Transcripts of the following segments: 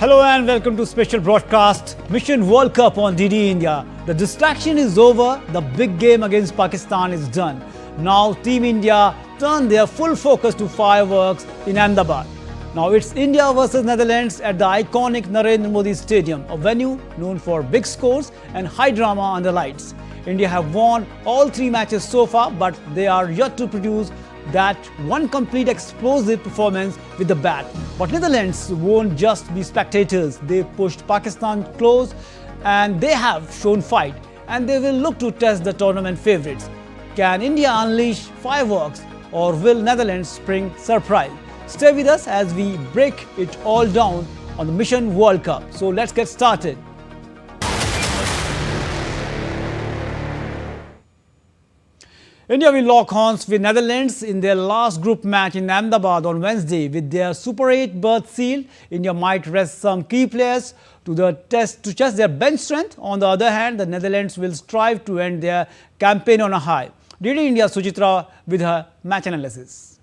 Hello and welcome to special broadcast Mission World Cup on DD India. The distraction is over. The big game against Pakistan is done. Now Team India turn their full focus to fireworks in Ahmedabad. Now it's India versus Netherlands at the iconic Narendra Modi Stadium, a venue known for big scores and high drama on the lights. India have won all three matches so far, but they are yet to produce that one complete explosive performance with the bat. But Netherlands won't just be spectators. They pushed Pakistan close and they have shown fight, and they will look to test the tournament favourites. Can India unleash fireworks or will Netherlands spring surprise? Stay with us as we break it all down on the Mission World Cup. So let's get started. India will lock horns with Netherlands in their last group match in Ahmedabad on Wednesday. With their Super 8 berth sealed, India might rest some key players to test their bench strength. On the other hand, the Netherlands will strive to end their campaign on a high. DD India Suchitra with her match analysis.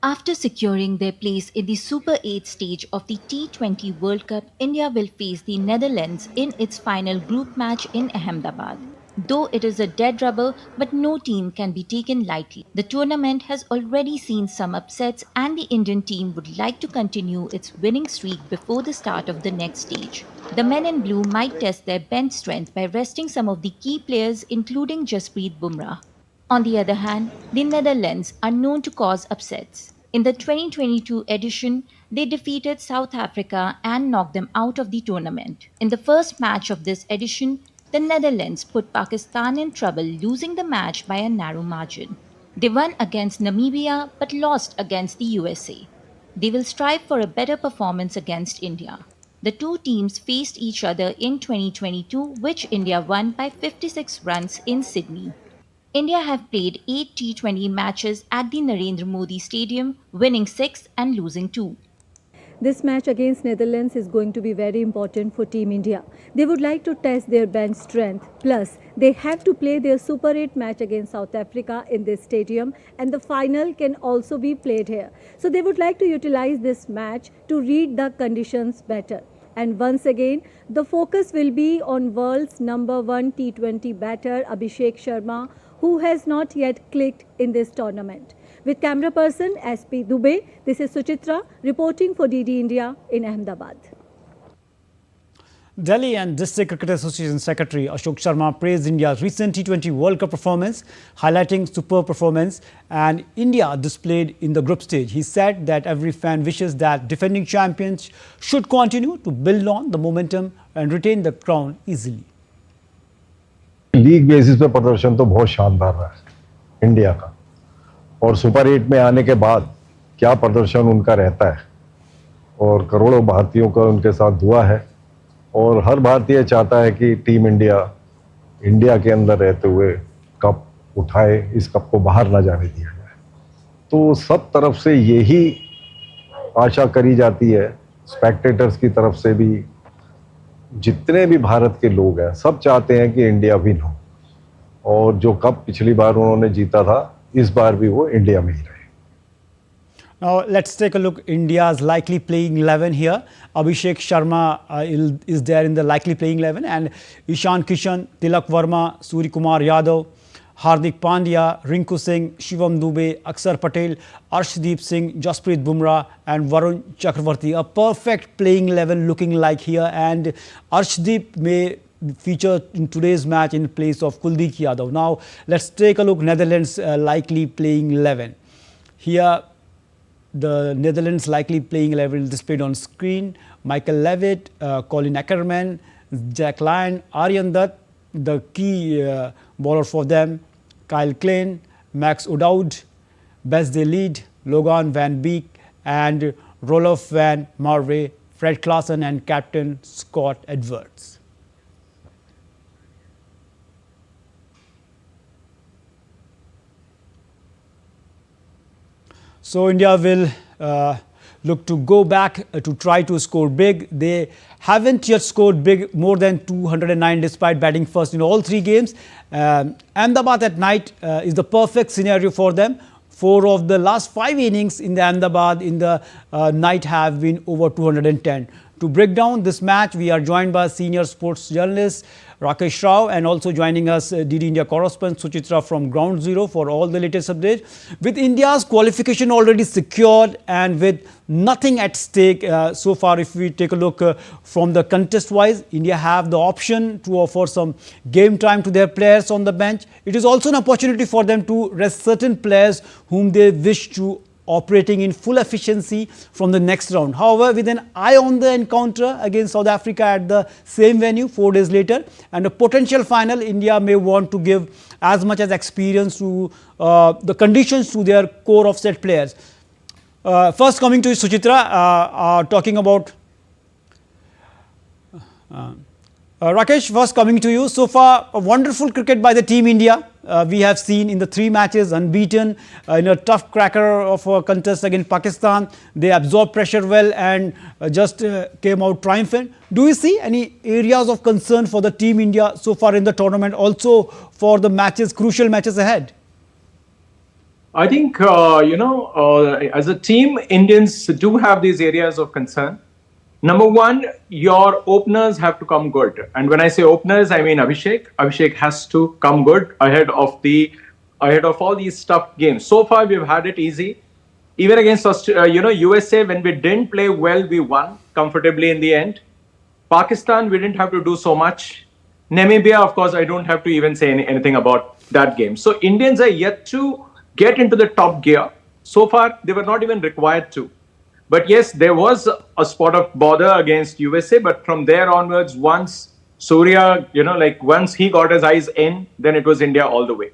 After securing their place in the Super 8 stage of the T20 World Cup, India will face the Netherlands in its final group match in Ahmedabad. Though it is a dead rubber, but no team can be taken lightly. The tournament has already seen some upsets and the Indian team would like to continue its winning streak before the start of the next stage. The men in blue might test their bench strength by resting some of the key players including Jasprit Bumrah. On the other hand, the Netherlands are known to cause upsets. In the 2022 edition, they defeated South Africa and knocked them out of the tournament. In the first match of this edition, the Netherlands put Pakistan in trouble, losing the match by a narrow margin. They won against Namibia but lost against the USA. They will strive for a better performance against India. The two teams faced each other in 2022, which India won by 56 runs in Sydney. India have played 8 T20 matches at the Narendra Modi Stadium, winning 6 and losing 2. This match against Netherlands is going to be very important for Team India. They would like to test their bench strength. Plus, they have to play their Super 8 match against South Africa in this stadium, and the final can also be played here. So they would like to utilize this match to read the conditions better. And once again, the focus will be on world's #1 T20 batter Abhishek Sharma, who has not yet clicked in this tournament. With camera person SP Dubey, this is Suchitra reporting for DD India in Ahmedabad. Delhi and District Cricket Association Secretary Abhishek Sharma praised India's recent T20 World Cup performance, highlighting superb performance and India displayed in the group stage. He said that every fan wishes that defending champions should continue to build on the momentum and retain the crown easily. League basis पे प्रदर्शन तो बहुत शानदार रहा है India का, और super 8 में आने के बाद क्या प्रदर्शन उनका रहता है, और करोड़ों भारतीयों का उनके साथ दुआ है, और हर भारतीय चाहता है कि टीम इंडिया के अंदर रहते हुए कप उठाए, इस कप को बाहर ना जाने दिया जाए। तो सब तरफ से यही आशा करी जाती है, स्पेक्टेटर्स की तरफ से भी, जितने भी भारत के लोग हैं सब चाहते हैं कि इंडिया विन हो, और जो कप पिछली बार उन्होंने जीता था इस बार भी वो इंडिया में ही रहे। Now let's take a look India's likely playing 11 here. Abhishek Sharma is there in the likely playing 11, and Ishan Kishan, Tilak Verma, Suryakumar Yadav, Hardik Pandya, Rinku Singh, Shivam Dube, Aksar Patel, Arshdeep Singh, Jasprit Bumrah and Varun Chakravarti. A perfect playing 11 looking like here, and Arshdeep may feature in today's match in place of Kuldeep Yadav. Now let's take a look Netherlands likely playing 11. Here the Netherlands likely playing 11 displayed on screen. Michael Levitt, Colin Ackerman, Jack Lyon, Aryan Dutt, the key bowler for them, Kyle Klein, Max O'Dowd, Bess De Lead, Logan Van Beek and Roloff Van Marway, Fred Klaassen and captain Scott Edwards. So India will look to go back to try to score big. They haven't yet scored big more than 209 despite batting first in all three games. Ahmedabad at night is the perfect scenario for them. 4 of the last 5 innings in the Ahmedabad in the night have been over 210. To break down this match, we are joined by senior sports journalist Rakesh Rao and also joining us DD India correspondent Suchitra from Ground Zero for all the latest updates. With India's qualification already secured and with nothing at stake so far, if we take a look from the contest wise, India have the option to offer some game time to their players on the bench. It is also an opportunity for them to rest certain players whom they wish to operating in full efficiency from the next round. However, with an eye on the encounter against South Africa at the same venue 4 days later and a potential final, India may want to give as much as experience to the conditions to their core of set players. First coming to Suchitra, talking about Rakesh, first coming to you. So far, a wonderful cricket by the team India. We have seen in the 3 matches unbeaten in a tough cracker of a contest against Pakistan. They absorbed pressure well and just came out triumphant. Do you see any areas of concern for the team India so far in the tournament, also for the matches, crucial matches ahead? I think, as a team, Indians do have these areas of concern. Number one, your openers have to come good. And when I say openers, I mean Abhishek. Abhishek has to come good ahead of all these tough games. So far, we've had it easy. Even against USA, when we didn't play well, we won comfortably in the end. Pakistan, we didn't have to do so much. Namibia, of course, I don't have to even say anything about that game. So Indians are yet to get into the top gear. So far, they were not even required to. But yes, there was a spot of bother against USA. But from there onwards, once Surya, once he got his eyes in, then it was India all the way.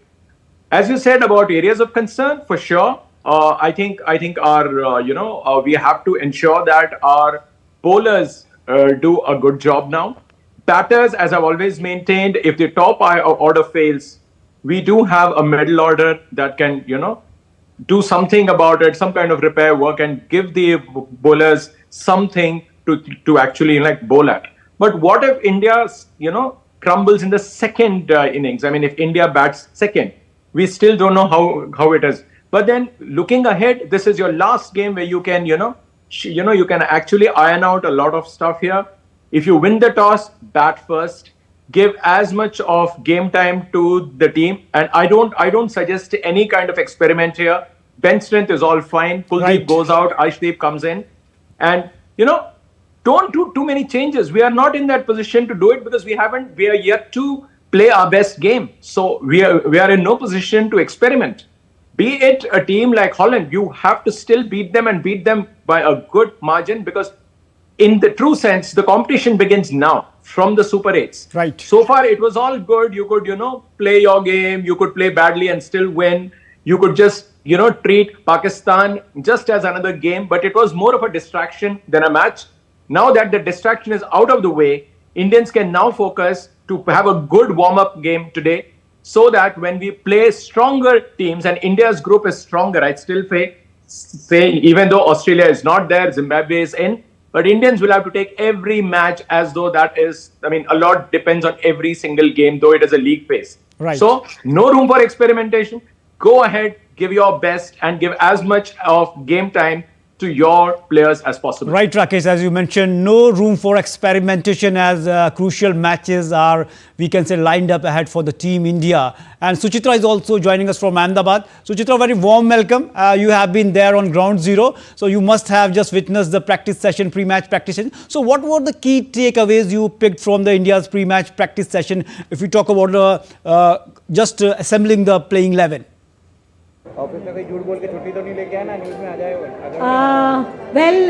As you said about areas of concern, for sure, I think our we have to ensure that our bowlers do a good job now. Batters, as I've always maintained, if the top order fails, we do have a middle order that can, do something about it, some kind of repair work, and give the bowlers something to actually bowl at. But what if India, crumbles in the second innings? I mean, if India bats second, we still don't know how it is. But then looking ahead, this is your last game where you can, you can actually iron out a lot of stuff here. If you win the toss, bat first. Give as much of game time to the team, and I don't suggest any kind of experiment here. Bench strength is all fine. Kuldeep goes out, Arshdeep comes in, and don't do too many changes. We are not in that position to do it because we are yet to play our best game. So we are in no position to experiment. Be it a team like Holland, you have to still beat them and beat them by a good margin, because in the true sense, the competition begins now from the Super 8s. Right. So far, it was all good. You could, play your game. You could play badly and still win. You could just, treat Pakistan just as another game. But it was more of a distraction than a match. Now that the distraction is out of the way, Indians can now focus to have a good warm-up game today, so that when we play stronger teams, and India's group is stronger, I'd still say, even though Australia is not there, Zimbabwe is in, but Indians will have to take every match as though that is, a lot depends on every single game, though it is a league phase. Right. So, no room for experimentation. Go ahead, give your best, and give as much of game time to your players as possible. Right, Rakesh, as you mentioned, no room for experimentation as crucial matches are, we can say, lined up ahead for the team India. And Suchitra is also joining us from Ahmedabad. Suchitra, very warm welcome. You have been there on Ground Zero, so you must have just witnessed the practice session, pre-match practice session. So what were the key takeaways you picked from the India's pre-match practice session, if we talk about just assembling the playing 11? Well,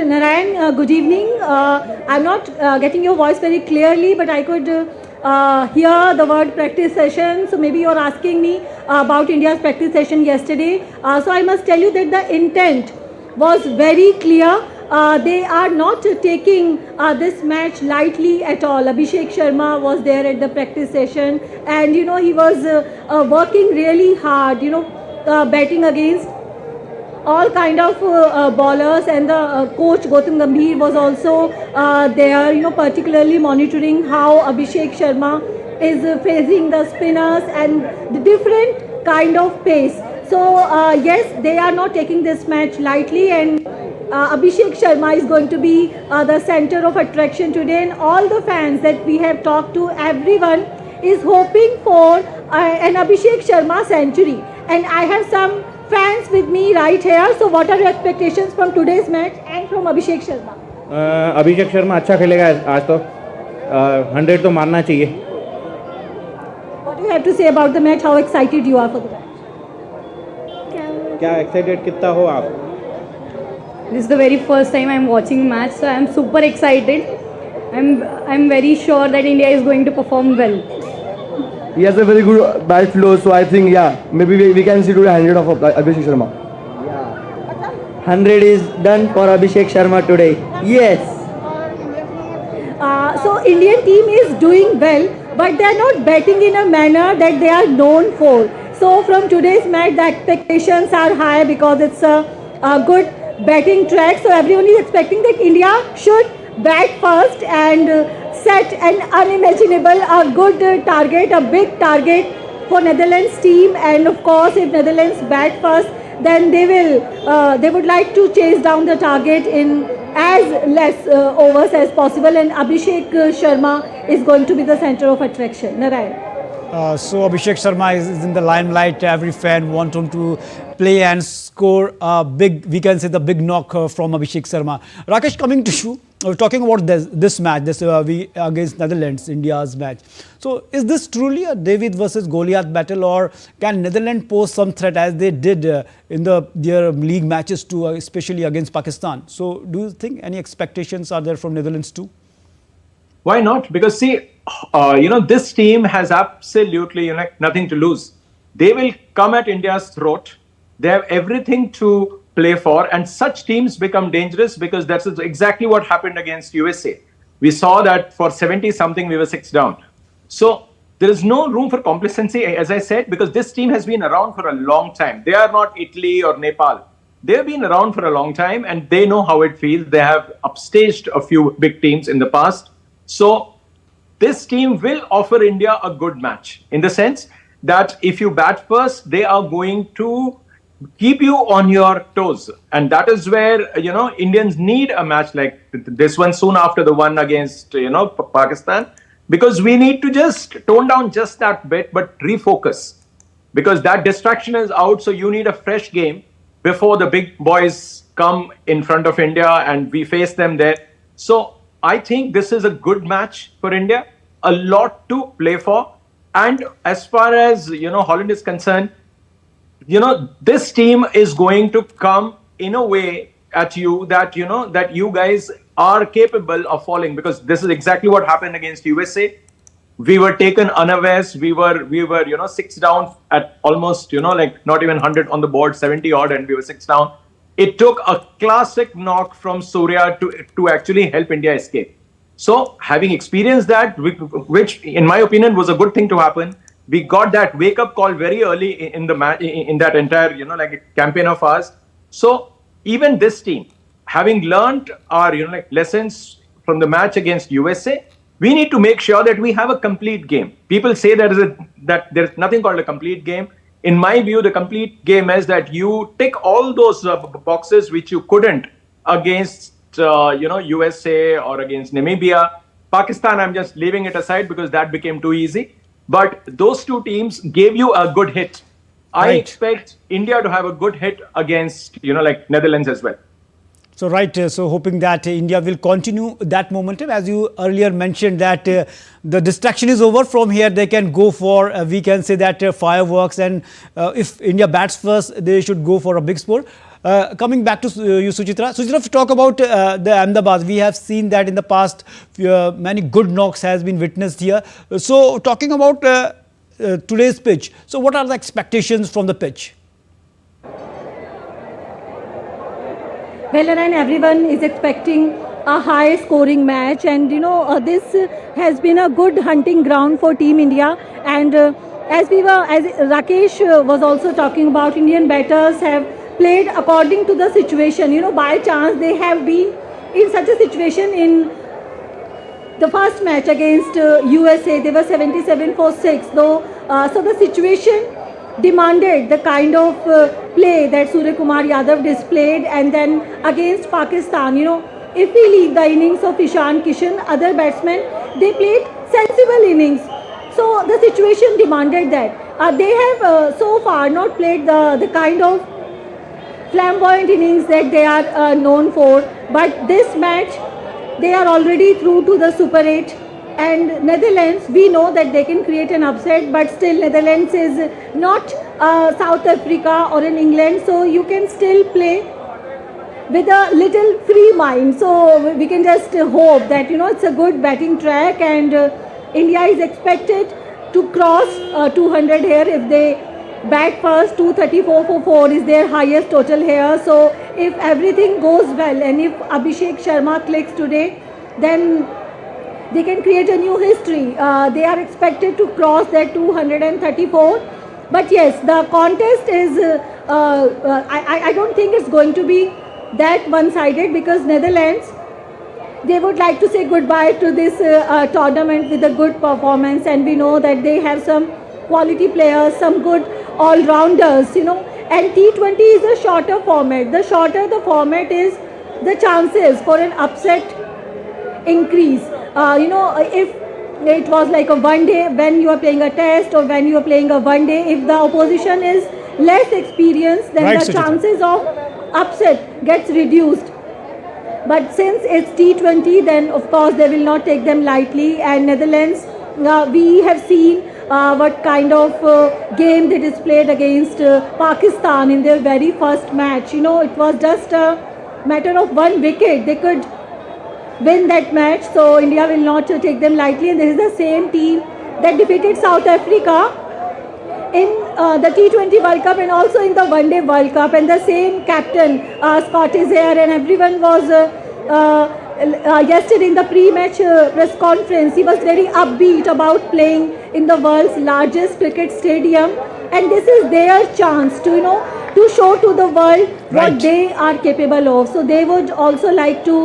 Narayan, good evening. I'm not getting your voice very clearly, but I could hear the word practice session. So maybe you're asking me about India's practice session yesterday. So I must tell you that the intent was very clear. They are not taking this match lightly at all. Abhishek Sharma was there at the practice session, and he was working really hard, batting against all kind of bowlers, and the coach Gautam Gambhir was also there, particularly monitoring how Abhishek Sharma is facing the spinners and the different kind of pace. So yes, they are not taking this match lightly, and Abhishek Sharma is going to be the center of attraction today, and all the fans that we have talked to, everyone is hoping for an Abhishek Sharma century. And I have some fans with me right here. So what are your expectations from today's match and from Abhishek Sharma? Abhishek Sharma अच्छा खेलेगा आज तो 100 तो मारना चाहिए. What do you have to say about the match? How excited you are for the match? क्या excited कितना हो आप? This is the very first time I'm watching match, so I'm super excited. I'm very sure that India is going to perform well. He has a very good bat flow, so I think maybe we can see today 100 of Abhishek Sharma. 100 is done for Abhishek Sharma today. Yes. So Indian team is doing well, but they are not batting in a manner that they are known for. So from today's match, the expectations are high because it's a good batting track. So everyone is expecting that India should bat first and set an unimaginable, a good target, a big target for Netherlands team. And of course, if Netherlands bat first, then they would like to chase down the target in as less overs as possible. And Abhishek Sharma is going to be the center of attraction. Narayan. So Abhishek Sharma is in the limelight. Every fan wants him to play and score a big, we can say the big knock from Abhishek Sharma. Rakesh, coming to you, talking about this match, we against Netherlands, India's match. So is this truly a David versus Goliath battle, or can Netherlands pose some threat as they did in their league matches too, especially against Pakistan? So do you think any expectations are there from Netherlands too? Why not? Because see, this team has absolutely nothing to lose. They will come at India's throat. They have everything to play for, and such teams become dangerous because that's exactly what happened against USA. We saw that for 70-something we were 6 down. So there is no room for complacency, as I said, because this team has been around for a long time. They are not Italy or Nepal. They have been around for a long time and they know how it feels. They have upstaged a few big teams in the past. So this team will offer India a good match in the sense that if you bat first, they are going to keep you on your toes. And that is where, Indians need a match like this one soon after the one against, Pakistan, because we need to just tone down just that bit, but refocus because that distraction is out. So you need a fresh game before the big boys come in front of India and we face them there. So I think this is a good match for India, a lot to play for. And as far as, Holland is concerned, this team is going to come in a way at you that, that you guys are capable of falling, because this is exactly what happened against USA. We were taken unawares. We were 6 down at almost, not even 100 on the board, 70 odd, and we were 6 down. It took a classic knock from Surya to actually help India escape. So having experienced that, which in my opinion was a good thing to happen, we got that wake-up call very early in the match, in that entire, campaign of ours. So even this team, having learned our, lessons from the match against USA, we need to make sure that we have a complete game. People say that there's nothing called a complete game. In my view, the complete game is that you tick all those boxes which you couldn't against, USA or against Namibia. Pakistan, I'm just leaving it aside because that became too easy. But those two teams gave you a good hit. I expect India to have a good hit against, Netherlands as well. So so hoping that India will continue that momentum. As you earlier mentioned that the distraction is over. From here they can go for, we can say that fireworks, and if India bats first, they should go for a big score. Coming back to you, Suchitra. Suchitra, if you talk about the Ahmedabad, we have seen that in the past many good knocks has been witnessed here. So talking about today's pitch, so what are the expectations from the pitch? Well, and everyone is expecting a high scoring match, and this has been a good hunting ground for Team India. And as Rakesh was also talking about, Indian batters have played according to the situation. By chance they have been in such a situation in the first match against USA. They were 77 for 6, though. So the situation demanded the kind of play that Surya Kumar Yadav displayed, and then against Pakistan, if we leave the innings of Ishan Kishan, other batsmen, they played sensible innings. So the situation demanded that. They have so far not played the kind of flamboyant innings that they are known for, but this match they are already through to the Super 8, and Netherlands, we know that they can create an upset, but still Netherlands is not South Africa or in England, so you can still play with a little free mind. So we can just hope that it's a good batting track, and India is expected to cross 200 here if they bat first. 234 for 4 is their highest total here. So if everything goes well and if Abhishek Sharma clicks today, then they can create a new history. They are expected to cross that 234. But yes, the contest is, I don't think it's going to be that one-sided, because Netherlands, they would like to say goodbye to this tournament with a good performance, and we know that they have some quality players, some good all-rounders, and T20 is a shorter format. The shorter the format is, the chances for an upset increase. If it was like a one day, when you are playing a test or when you are playing a one day, if the opposition is less experienced, then Right, the Suchitra. chances of upset gets reduced. But since it's T20, then of course they will not take them lightly. And Netherlands, we have seen what kind of game they displayed against Pakistan in their very first match. It was just a matter of one wicket. They could win that match. So India will not take them lightly. And this is the same team that defeated South Africa in the T20 World Cup and also in the One Day World Cup, and the same captain, Scott is here, and everyone was yesterday in the pre-match press conference, he was very upbeat about playing in the world's largest cricket stadium, and this is their chance to to show to the world Right. what they are capable of. So they would also like to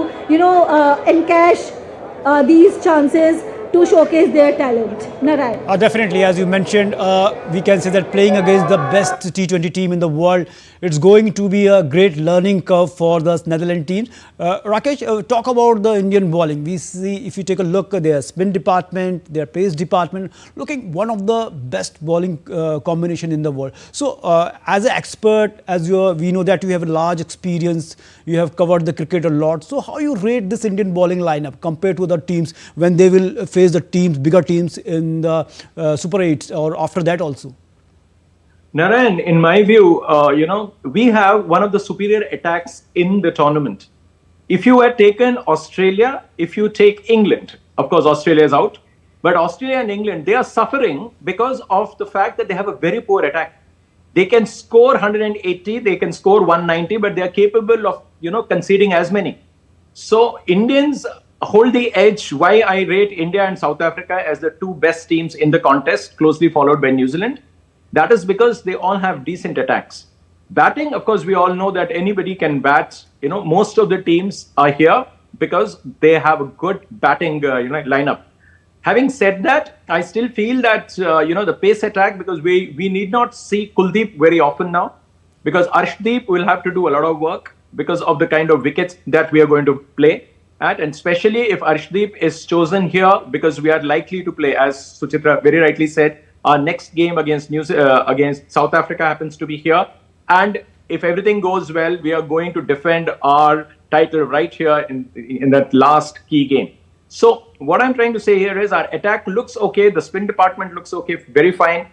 encash these chances to showcase their talent. Narayan. Definitely, as you mentioned, we can say that playing against the best T20 team in the world, it's going to be a great learning curve for the Netherlands team. Rakesh, talk about the Indian bowling. We see, if you take a look at their spin department, their pace department, looking one of the best bowling combination in the world. So, as an expert, we know that you have a large experience, you have covered the cricket a lot. So, how you rate this Indian bowling lineup compared to other teams when they will face the bigger teams in the Super 8s or after that also? Narayan, in my view, we have one of the superior attacks in the tournament. If you had taken Australia, if you take England, of course, Australia is out, but Australia and England, they are suffering because of the fact that they have a very poor attack. They can score 180, they can score 190, but they are capable of, conceding as many. So Indians hold the edge. Why I rate India and South Africa as the two best teams in the contest, closely followed by New Zealand. That is because they all have decent attacks. Batting, of course, we all know that anybody can bat. Most of the teams are here because they have a good batting, lineup. Having said that, I still feel that, the pace attack, because we need not see Kuldeep very often now, because Arshdeep will have to do a lot of work because of the kind of wickets that we are going to play at, and especially if Arshdeep is chosen here, because we are likely to play, as Suchitra very rightly said, our next game against South Africa happens to be here, and if everything goes well, we are going to defend our title right here in that last key game. So what I'm trying to say here is our attack looks okay, the spin department looks okay, very fine.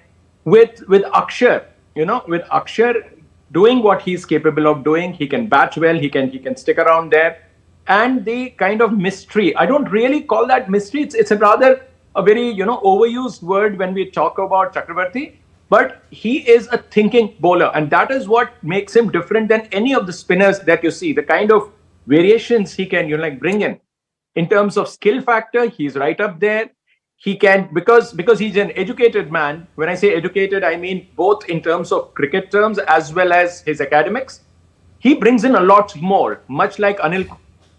With Akshar, with Akshar doing what he's capable of doing, he can bat well, he can stick around there. And the kind of mystery, I don't really call that mystery. It's a very, overused word when we talk about Chakravarti. But he is a thinking bowler. And that is what makes him different than any of the spinners that you see. The kind of variations he can, bring in. In terms of skill factor, he's right up there. He can, because he's an educated man. When I say educated, I mean both in terms of cricket terms as well as his academics. He brings in a lot more, much like Anil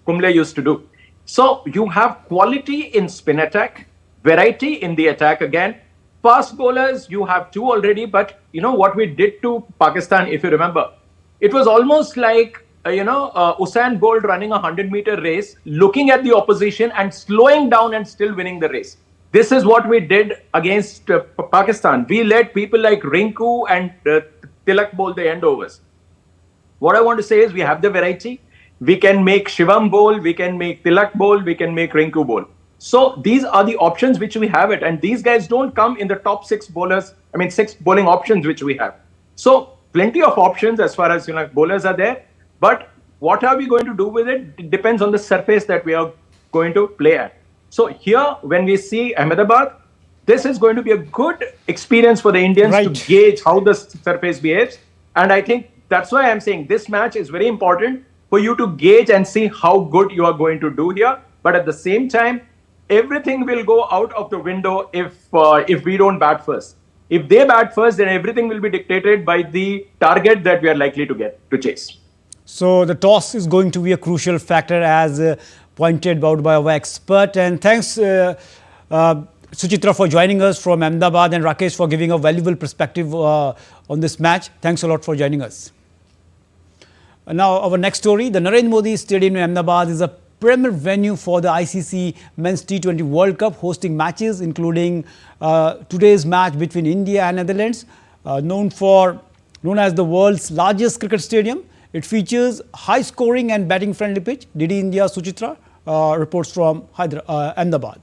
Kumble used to do. So you have quality in spin attack, variety in the attack again, Fast bowlers, you have two already, but you know what we did to Pakistan, if you remember? It was almost like, Usain Bolt running a 100-meter race, looking at the opposition and slowing down and still winning the race. This is what we did against Pakistan. We let people like Rinku and Tilak bowl the end overs. What I want to say is we have the variety. We can make Shivam bowl, we can make Tilak bowl, we can make Rinku bowl. So these are the options which we have it. And these guys don't come in the top six bowling options which we have. So plenty of options as far as bowlers are there. But what are we going to do with it? It depends on the surface that we are going to play at. So here, when we see Ahmedabad, this is going to be a good experience for the Indians to gauge how the surface behaves. And I think that's why I'm saying this match is very important for you to gauge and see how good you are going to do here. But at the same time, everything will go out of the window if we don't bat first. If they bat first, then everything will be dictated by the target that we are likely to chase. So the toss is going to be a crucial factor, as pointed out by our expert. And thanks, Suchitra, for joining us from Ahmedabad, and Rakesh for giving a valuable perspective on this match. Thanks a lot for joining us. Now, our next story, the Narendra Modi Stadium in Ahmedabad is a premier venue for the ICC Men's T20 World Cup, hosting matches including today's match between India and Netherlands, known as the world's largest cricket stadium. It features high scoring and batting friendly pitch. DD India Suchitra reports from Ahmedabad.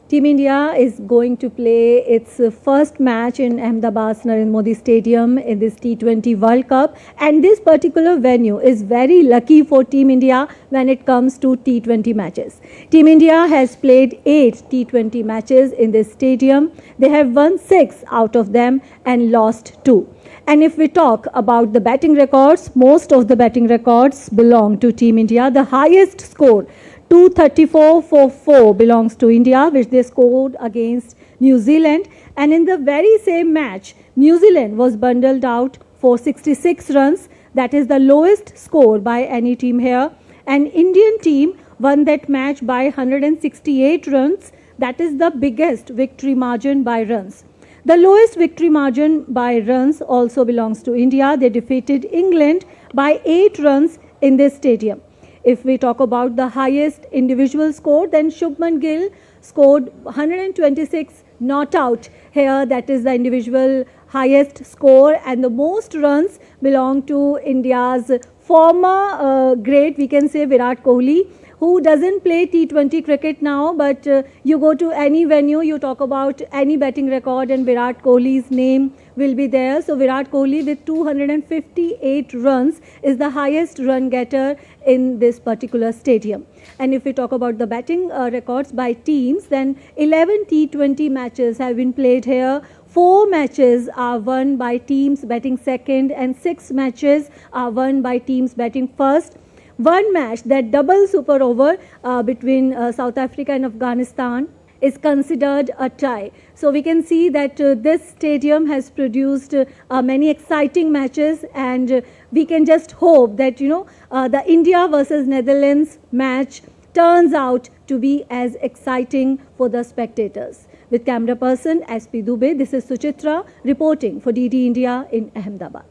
Team India is going to play its first match in Ahmedabad's Narendra Modi Stadium in this T20 World Cup, and this particular venue is very lucky for Team India when it comes to T20 matches. Team India has played 8 T20 matches in this stadium. They have won 6 out of them and lost 2. And if we talk about the batting records, most of the batting records belong to Team India. The highest score, 234 for 4, belongs to India, which they scored against New Zealand. And in the very same match, New Zealand was bundled out for 66 runs. That is the lowest score by any team here. An Indian team won that match by 168 runs. That is the biggest victory margin by runs. The lowest victory margin by runs also belongs to India. They defeated England by 8 runs in this stadium. If we talk about the highest individual score, then Shubman Gill scored 126 not out here. That is the individual highest score, and the most runs belong to India's former great, we can say, Virat Kohli, who doesn't play T20 cricket now, but you go to any venue, you talk about any batting record and Virat Kohli's name will be there. So Virat Kohli with 258 runs is the highest run getter in this particular stadium. And if we talk about the batting records by teams, then 11 T20 matches have been played here. 4 matches are won by teams batting second and 6 matches are won by teams batting first. One match, that double super over between South Africa and Afghanistan, is considered a tie. So we can see that this stadium has produced many exciting matches, and we can just hope that the India versus Netherlands match turns out to be as exciting for the spectators. With camera person SP Dubey, this is Suchitra reporting for DD India in Ahmedabad.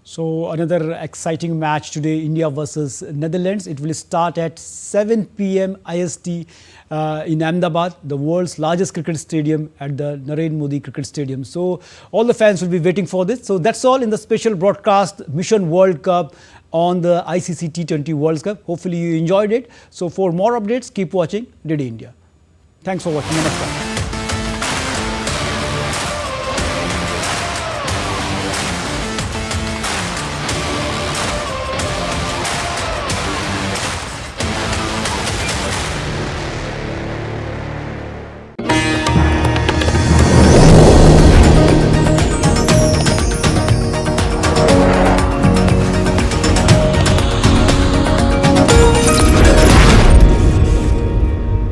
So another exciting match today, India versus Netherlands. It will start at 7 p.m. IST in Ahmedabad, the world's largest cricket stadium at the Narendra Modi Cricket Stadium. So all the fans will be waiting for this. So that's all in the special broadcast Mission World Cup on the ICC T20 World Cup. Hopefully you enjoyed it. So for more updates, keep watching DD India. Thanks for watching. Namaskar.